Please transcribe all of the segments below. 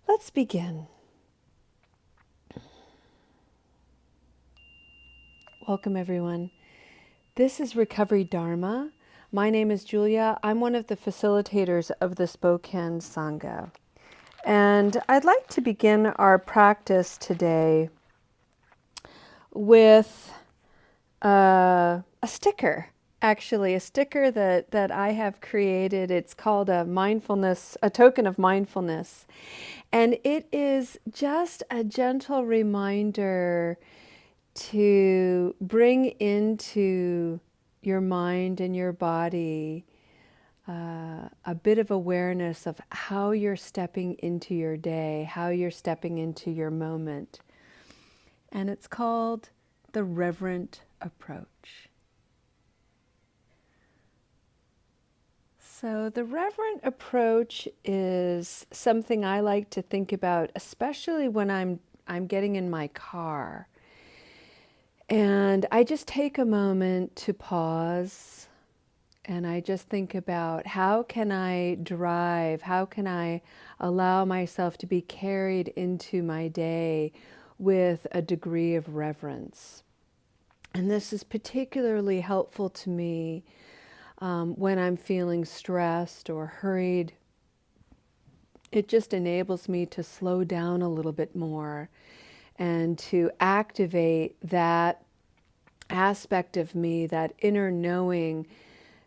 Let's begin. Welcome, everyone. This is Recovery Dharma. My name is Julia. I'm one of the facilitators of the Spokane Sangha. And I'd like to begin our practice today with a sticker. Actually, a sticker that I have created. It's called a token of mindfulness. And it is just a gentle reminder to bring into your mind and your body a bit of awareness of how you're stepping into your day, how you're stepping into your moment. And it's called the reverent approach. So the reverent approach is something I like to think about, especially when I'm getting in my car. And I just take a moment to pause and I just think about how can I drive, how can I allow myself to be carried into my day with a degree of reverence. And this is particularly helpful to me when I'm feeling stressed or hurried. It just enables me to slow down a little bit more and to activate that aspect of me, that inner knowing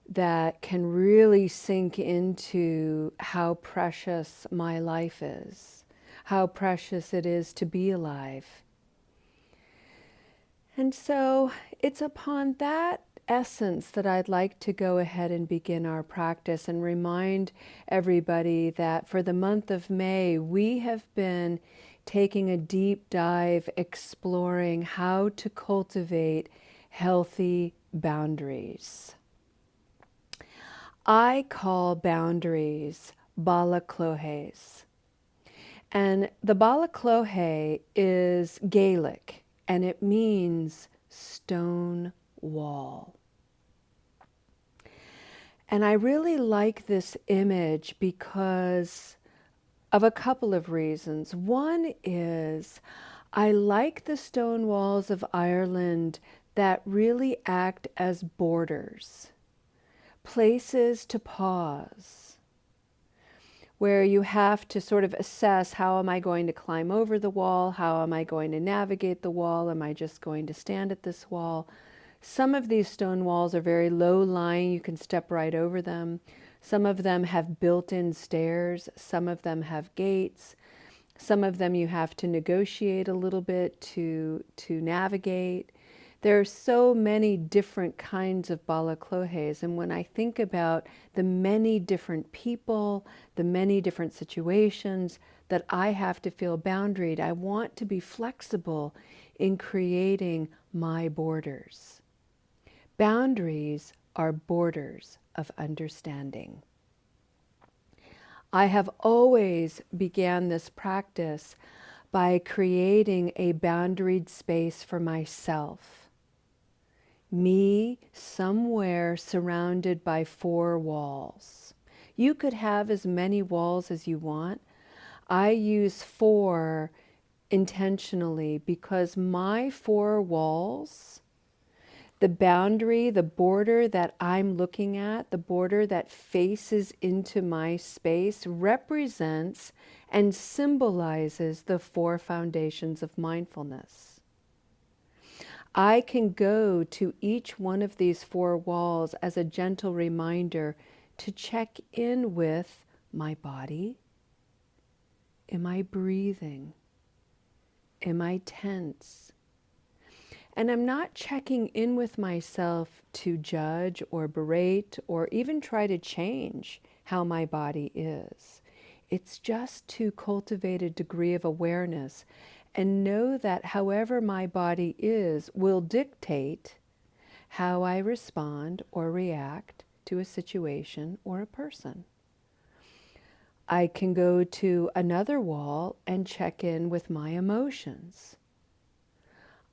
that can really sink into how precious my life is, how precious it is to be alive. And so it's upon that essence that I'd like to go ahead and begin our practice and remind everybody that for the month of May, we have been taking a deep dive exploring how to cultivate healthy boundaries. I call boundaries balaclohes. And the balaclohe is Gaelic and it means stone wall. And I really like this image because of a couple of reasons. One is I like the stone walls of Ireland that really act as borders, places to pause, where you have to sort of assess, how am I going to climb over the wall? How am I going to navigate the wall? Am I just going to stand at this wall? Some of these stone walls are very low lying. You can step right over them. Some of them have built-in stairs. Some of them have gates. Some of them you have to negotiate a little bit to navigate. There are so many different kinds of balaclohes, and when I think about the many different people, the many different situations that I have to feel boundaried, I want to be flexible in creating my borders. Boundaries are borders of understanding. I have always began this practice by creating a boundaried space for myself. Me somewhere surrounded by 4 walls. You could have as many walls as you want. I use 4 intentionally because my 4 walls, the boundary, the border that I'm looking at, the border that faces into my space, represents and symbolizes the 4 foundations of mindfulness. I can go to each one of these 4 walls as a gentle reminder to check in with my body. Am I breathing? Am I tense? And I'm not checking in with myself to judge or berate or even try to change how my body is. It's just to cultivate a degree of awareness and know that however my body is will dictate how I respond or react to a situation or a person. I can go to another wall and check in with my emotions.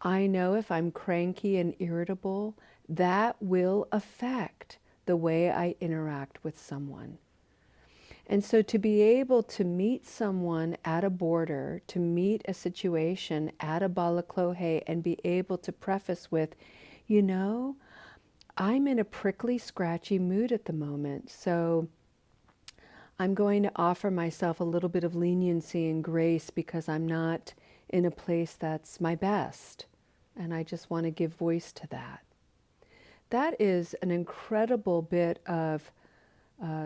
I know if I'm cranky and irritable, that will affect the way I interact with someone. And so to be able to meet someone at a border, to meet a situation at a balaklohe and be able to preface with, you know, I'm in a prickly, scratchy mood at the moment, so I'm going to offer myself a little bit of leniency and grace because I'm not in a place that's my best. And I just want to give voice to that. That is an incredible bit of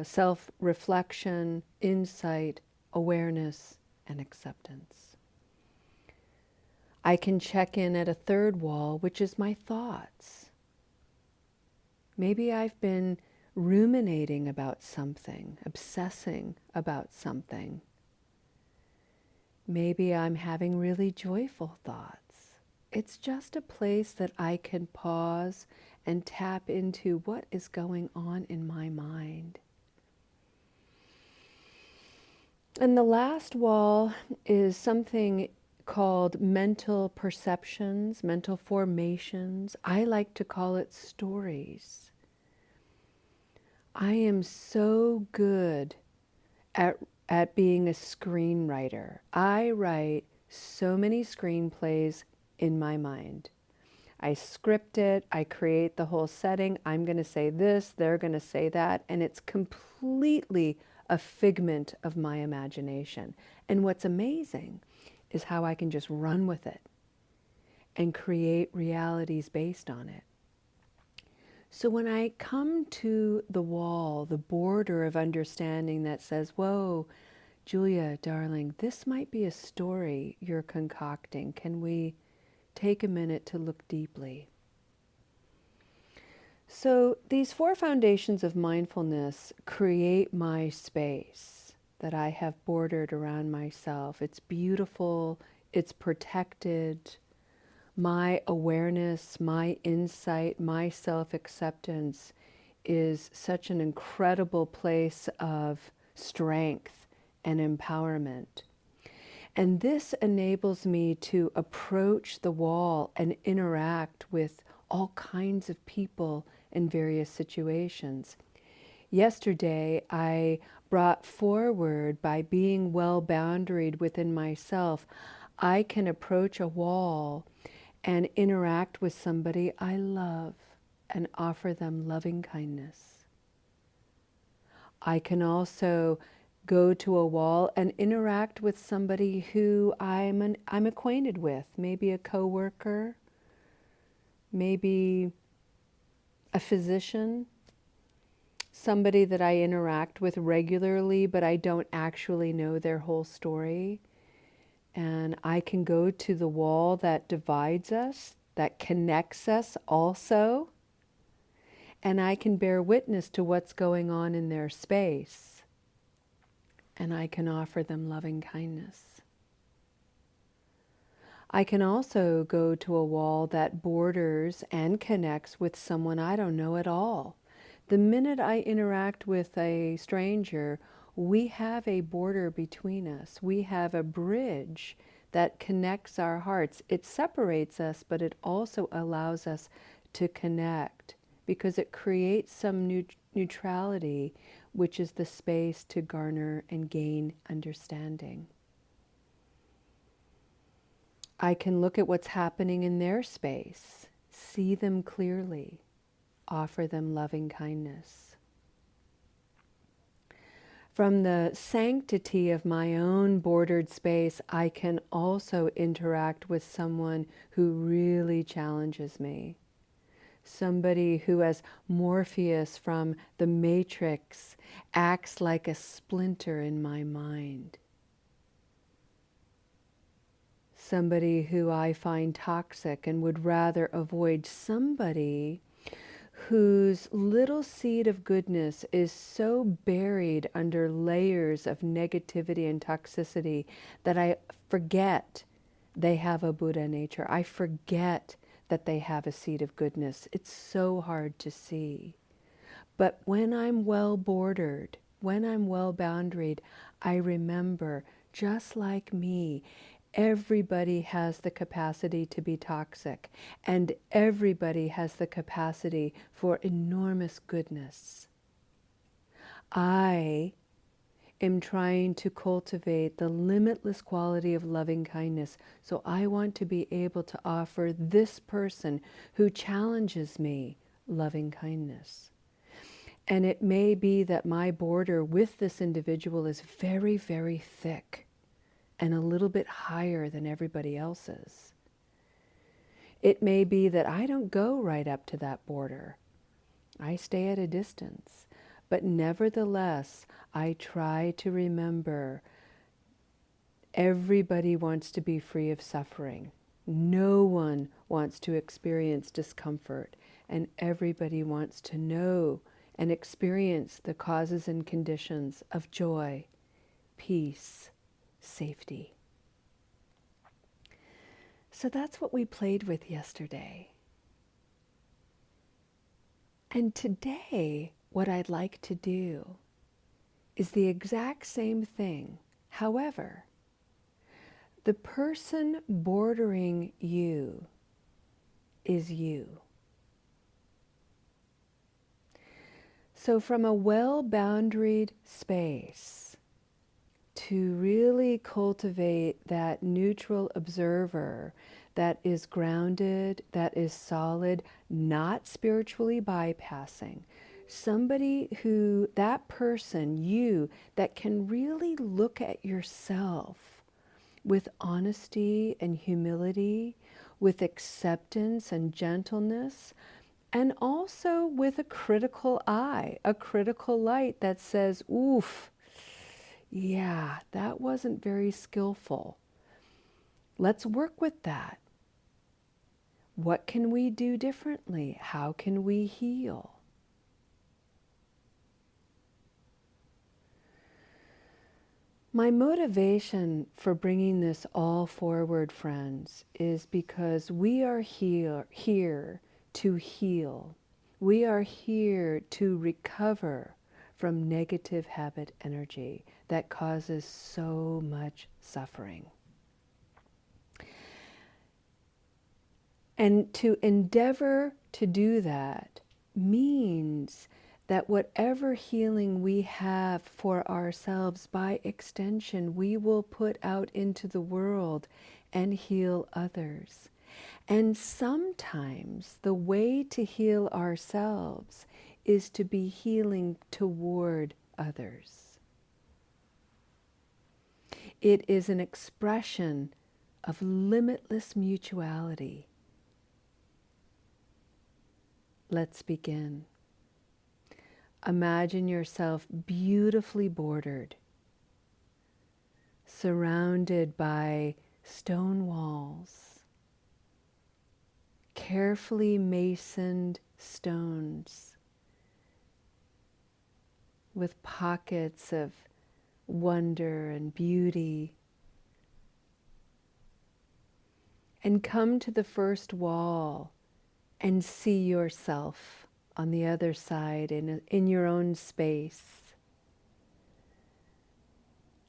self-reflection, insight, awareness, and acceptance. I can check in at a third wall, which is my thoughts. Maybe I've been ruminating about something, obsessing about something. Maybe I'm having really joyful thoughts. It's just a place that I can pause and tap into what is going on in my mind. And the last wall is something called mental perceptions, mental formations. I like to call it stories. I am so good at being a screenwriter. I write so many screenplays in my mind. I script it, I create the whole setting. I'm going to say this, they're going to say that, and it's completely a figment of my imagination. And what's amazing is how I can just run with it and create realities based on it. So when I come to the wall, the border of understanding that says, whoa, Julia, darling, this might be a story you're concocting. Can we take a minute to look deeply? So these 4 foundations of mindfulness create my space that I have bordered around myself. It's beautiful, it's protected. My awareness, my insight, my self-acceptance is such an incredible place of strength and empowerment. And this enables me to approach the wall and interact with all kinds of people in various situations. Yesterday, I brought forward, by being well boundaried within myself, I can approach a wall and interact with somebody I love and offer them loving kindness. I can also go to a wall and interact with somebody who I'm acquainted with, maybe a coworker, maybe a physician, somebody that I interact with regularly, but I don't actually know their whole story. And I can go to the wall that divides us, that connects us also, and I can bear witness to what's going on in their space, and I can offer them loving kindness. I can also go to a wall that borders and connects with someone I don't know at all. The minute I interact with a stranger, we have a border between us. We have a bridge that connects our hearts. It separates us, but it also allows us to connect because it creates some neutrality, which is the space to garner and gain understanding. I can look at what's happening in their space, see them clearly, offer them loving kindness. From the sanctity of my own bordered space, I can also interact with someone who really challenges me. Somebody who, as Morpheus from the Matrix, acts like a splinter in my mind. Somebody who I find toxic and would rather avoid. Somebody whose little seed of goodness is so buried under layers of negativity and toxicity that I forget they have a Buddha nature. I forget that they have a seed of goodness. It's so hard to see. But when I'm well bordered, when I'm well boundaried, I remember, just like me, everybody has the capacity to be toxic, and everybody has the capacity for enormous goodness. I am trying to cultivate the limitless quality of loving kindness. So I want to be able to offer this person who challenges me loving kindness. And it may be that my border with this individual is very, very thick and a little bit higher than everybody else's. It may be that I don't go right up to that border. I stay at a distance. But nevertheless, I try to remember everybody wants to be free of suffering. No one wants to experience discomfort, and everybody wants to know and experience the causes and conditions of joy, peace, safety. So that's what we played with yesterday. And today, what I'd like to do is the exact same thing. However, the person bordering you is you. So from a well-boundaried space, to really cultivate that neutral observer that is grounded, that is solid, not spiritually bypassing. Somebody who, that person, you, that can really look at yourself with honesty and humility, with acceptance and gentleness, and also with a critical eye, a critical light that says, oof, yeah, that wasn't very skillful. Let's work with that. What can we do differently? How can we heal? My motivation for bringing this all forward, friends, is because we are here to heal. We are here to recover from negative habit energy that causes so much suffering. And to endeavor to do that means that whatever healing we have for ourselves, by extension, we will put out into the world and heal others. And sometimes the way to heal ourselves is to be healing toward others. It is an expression of limitless mutuality. Let's begin. Imagine yourself beautifully bordered, surrounded by stone walls, carefully masoned stones with pockets of wonder and beauty. And come to the first wall and see yourself on the other side in your own space.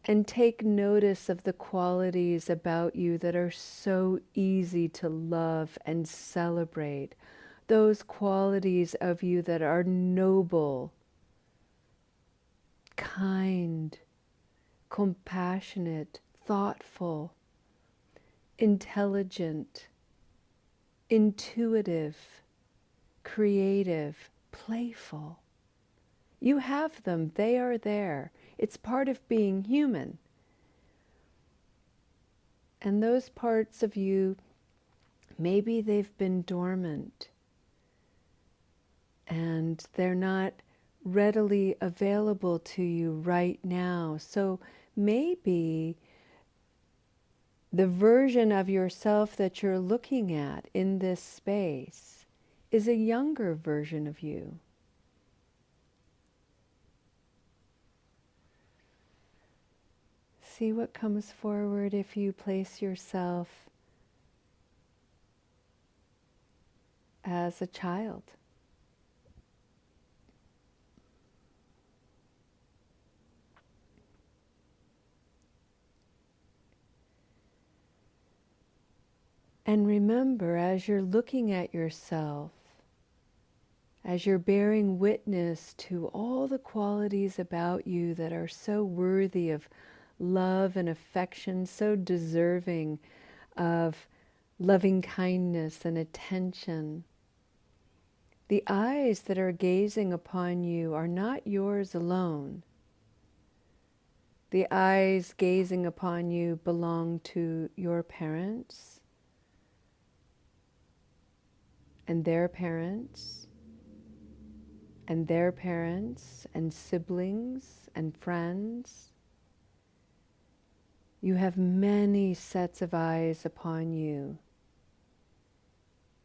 And take notice of the qualities about you that are so easy to love and celebrate. Those qualities of you that are noble, kind, compassionate, thoughtful, intelligent, intuitive, creative, playful. You have them. They are there. It's part of being human. And those parts of you, maybe they've been dormant and they're not readily available to you right now. So maybe the version of yourself that you're looking at in this space is a younger version of you. See what comes forward if you place yourself as a child. And remember, as you're looking at yourself as you're bearing witness to all the qualities about you that are so worthy of love and affection, so deserving of loving kindness and attention. The eyes that are gazing upon you are not yours alone. The eyes gazing upon you belong to your parents and their parents and their parents and siblings and friends. You have many sets of eyes upon you,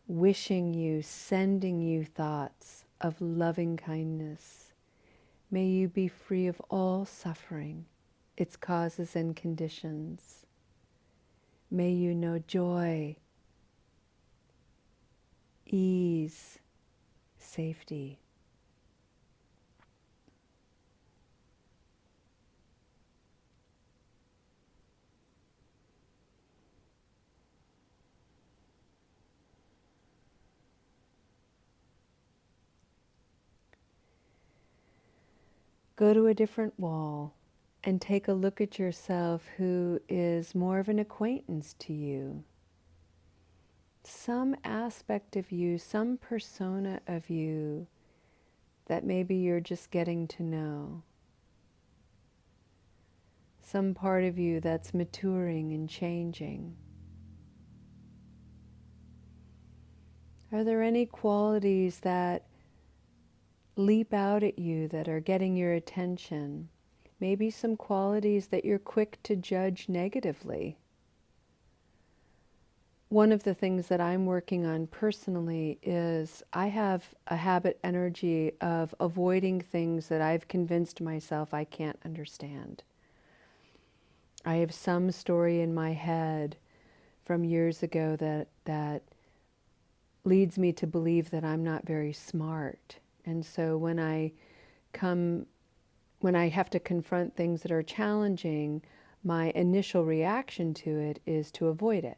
wishing you, sending you thoughts of loving kindness. May you be free of all suffering, its causes and conditions. May you know joy, ease, safety. Go to a different wall and take a look at yourself who is more of an acquaintance to you. Some aspect of you, some persona of you that maybe you're just getting to know. Some part of you that's maturing and changing. Are there any qualities that leap out at you that are getting your attention? Maybe some qualities that you're quick to judge negatively. One of the things that I'm working on personally is I have a habit energy of avoiding things that I've convinced myself I can't understand. I have some story in my head from years ago that leads me to believe that I'm not very smart. And so when I have to confront things that are challenging, my initial reaction to it is to avoid it.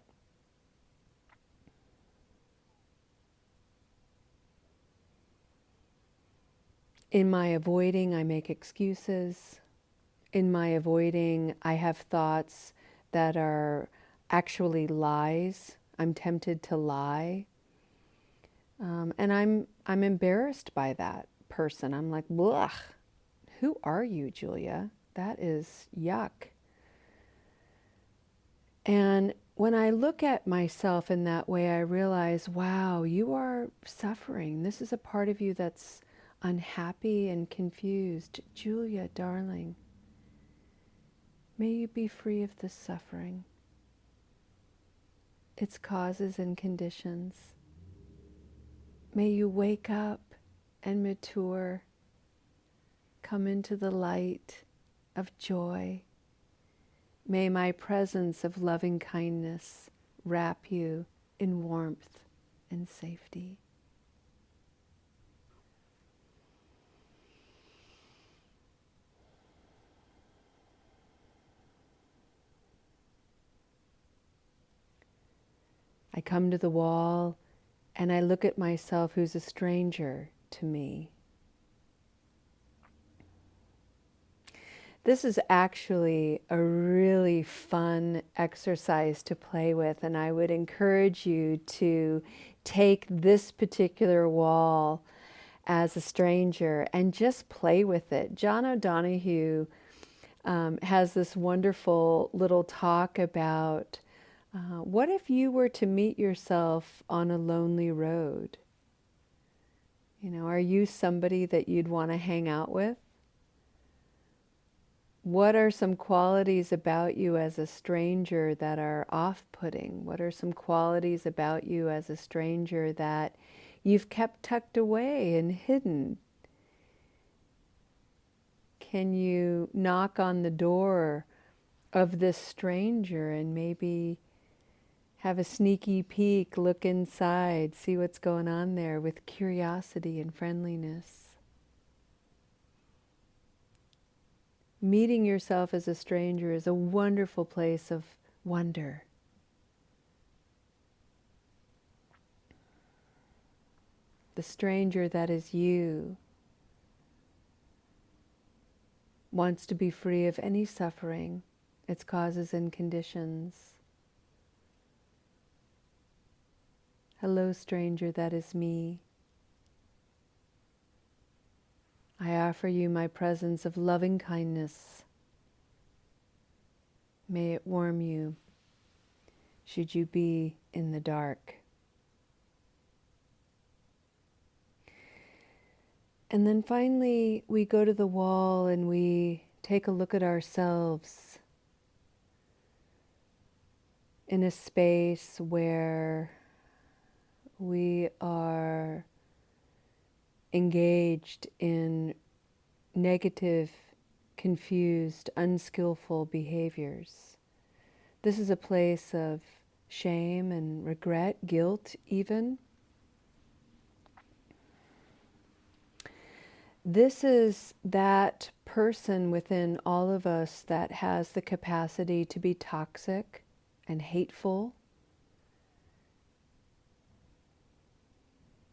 In my avoiding, I make excuses. In my avoiding, I have thoughts that are actually lies. I'm tempted to lie. And I'm embarrassed by that person. I'm like, blech, who are you, Julia? That is yuck. And when I look at myself in that way, I realize, wow, you are suffering. This is a part of you that's unhappy and confused. Julia, darling, may you be free of this suffering, its causes and conditions. May you wake up and mature, come into the light of joy. May my presence of loving kindness wrap you in warmth and safety. I come to the wall and I look at myself who's a stranger to me. This is actually a really fun exercise to play with, and I would encourage you to take this particular wall as a stranger and just play with it. John O'Donohue has this wonderful little talk about what if you were to meet yourself on a lonely road? You know, are you somebody that you'd want to hang out with? What are some qualities about you as a stranger that are off-putting? What are some qualities about you as a stranger that you've kept tucked away and hidden? Can you knock on the door of this stranger and maybe have a sneaky peek, look inside, see what's going on there with curiosity and friendliness? Meeting yourself as a stranger is a wonderful place of wonder. the stranger that is you, wants to be free of any suffering, its causes and conditions. Hello, stranger that is me. I offer you my presence of loving kindness. May it warm you, should you be in the dark. And then finally, we go to the wall and we take a look at ourselves in a space where we are engaged in negative, confused, unskillful behaviors. This is a place of shame and regret, guilt even. This is that person within all of us that has the capacity to be toxic and hateful,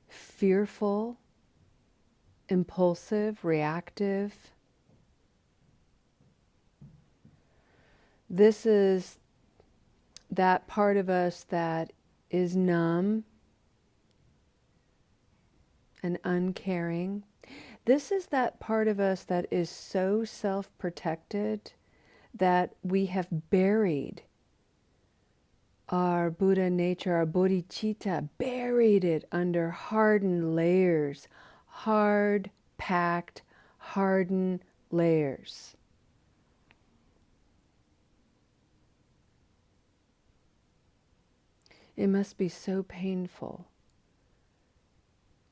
fearful, impulsive, reactive. This is that part of us that is numb and uncaring. This is that part of us that is so self-protected that we have buried our Buddha nature, our bodhicitta, buried it under hardened layers, hard, packed, hardened layers. It must be so painful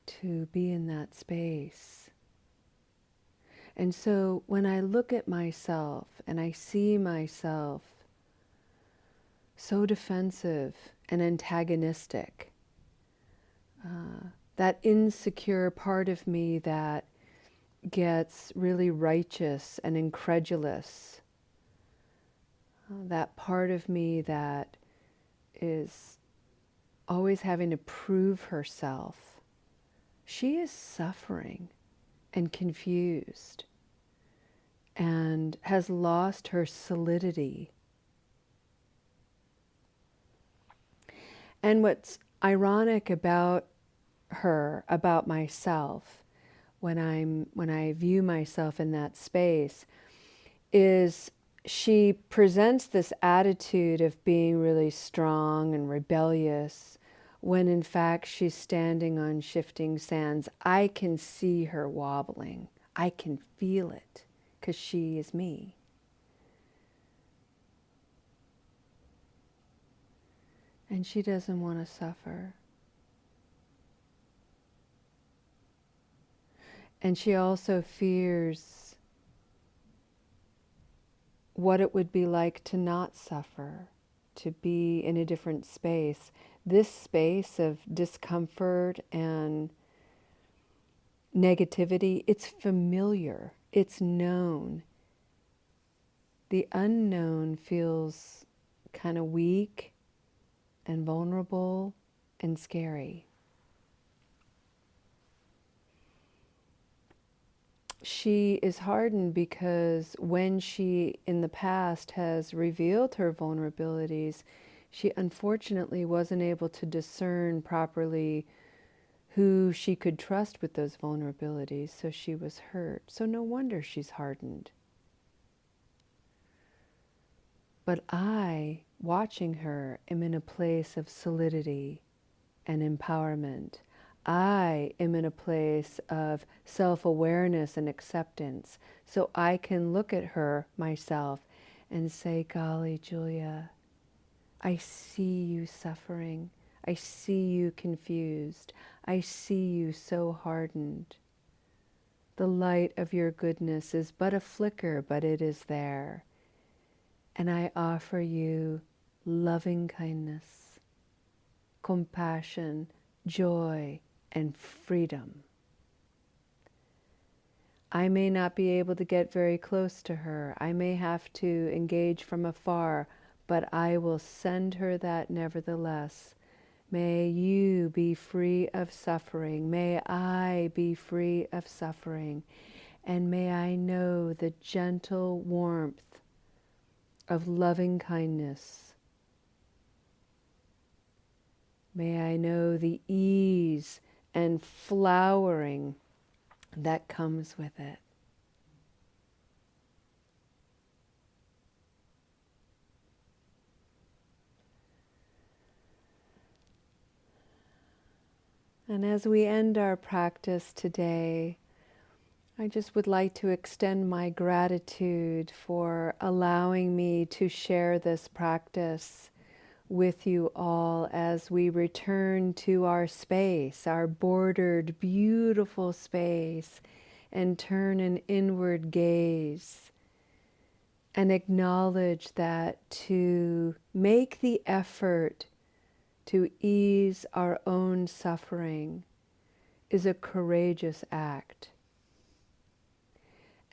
to be in that space. And so when I look at myself and I see myself so defensive and antagonistic, that insecure part of me that gets really righteous and incredulous, that part of me that is always having to prove herself, she is suffering and confused and has lost her solidity. And what's ironic about her, about myself, when I view myself in that space, is she presents this attitude of being really strong and rebellious, when in fact she's standing on shifting sands. I can see her wobbling. I can feel it, because she is me. And she doesn't want to suffer. And she also fears what it would be like to not suffer, to be in a different space. This space of discomfort and negativity, it's familiar, it's known. The unknown feels kind of weak and vulnerable and scary. She is hardened because when she in the past has revealed her vulnerabilities, she unfortunately wasn't able to discern properly who she could trust with those vulnerabilities, so she was hurt. So no wonder she's hardened. But I, watching her, am in a place of solidity and empowerment. I am in a place of self-awareness and acceptance. So I can look at her, myself, and say, golly, Julia, I see you suffering. I see you confused. I see you so hardened. The light of your goodness is but a flicker, but it is there. And I offer you loving kindness, compassion, joy, and freedom. I may not be able to get very close to her. I may have to engage from afar, but I will send her that nevertheless, May you be free of suffering. May I be free of suffering. And may I know the gentle warmth of loving kindness. May I know the ease and flowering that comes with it. And as we end our practice today, I just would like to extend my gratitude for allowing me to share this practice with you all as we return to our space, our bordered, beautiful space, and turn an inward gaze and acknowledge that to make the effort to ease our own suffering is a courageous act.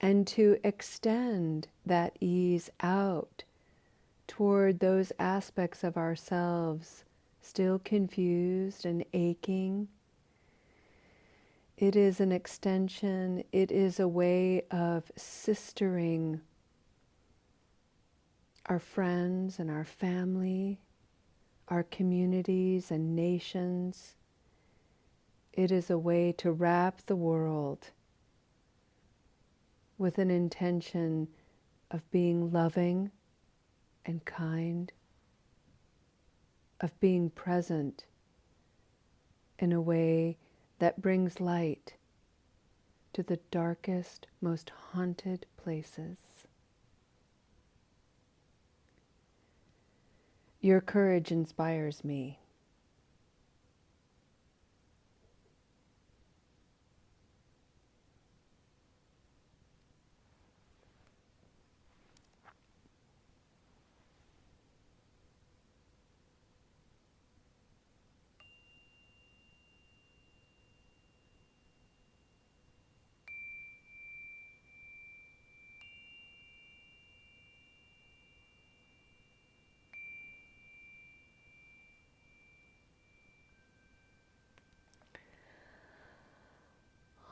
And to extend that ease out toward those aspects of ourselves still confused and aching. It is an extension, it is a way of sistering our friends and our family, our communities and nations. It is a way to wrap the world with an intention of being loving and kind, of being present in a way that brings light to the darkest, most haunted places. Your courage inspires me.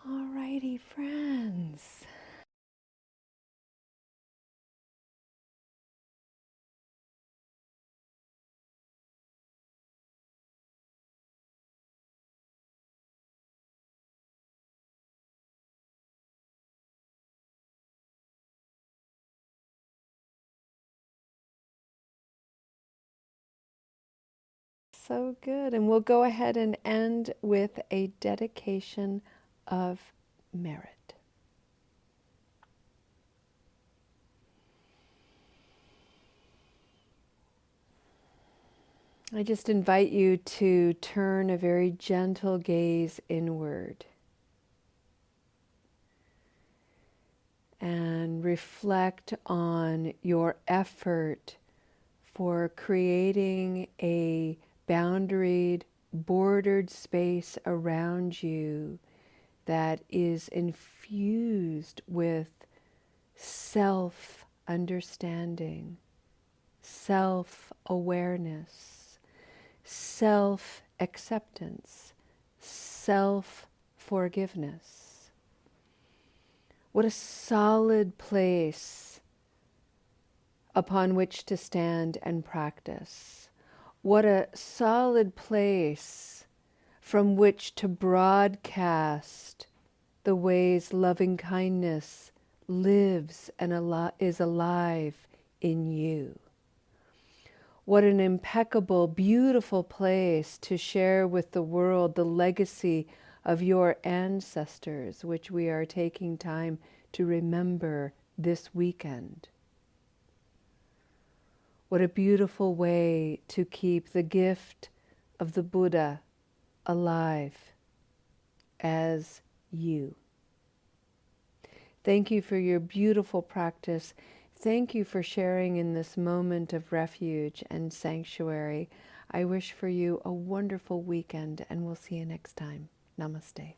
Alrighty, friends. So good. And we'll go ahead and end with a dedication of merit. I just invite you to turn a very gentle gaze inward and reflect on your effort for creating a boundaried, bordered space around you that is infused with self-understanding, self-awareness, self-acceptance, self-forgiveness. What a solid place upon which to stand and practice. What a solid place from which to broadcast the ways loving kindness lives and is alive in you. What an impeccable, beautiful place to share with the world the legacy of your ancestors, which we are taking time to remember this weekend. What a beautiful way to keep the gift of the Buddha alive as you. Thank you for your beautiful practice. Thank you for sharing in this moment of refuge and sanctuary. I wish for you a wonderful weekend, and we'll see you next time. Namaste.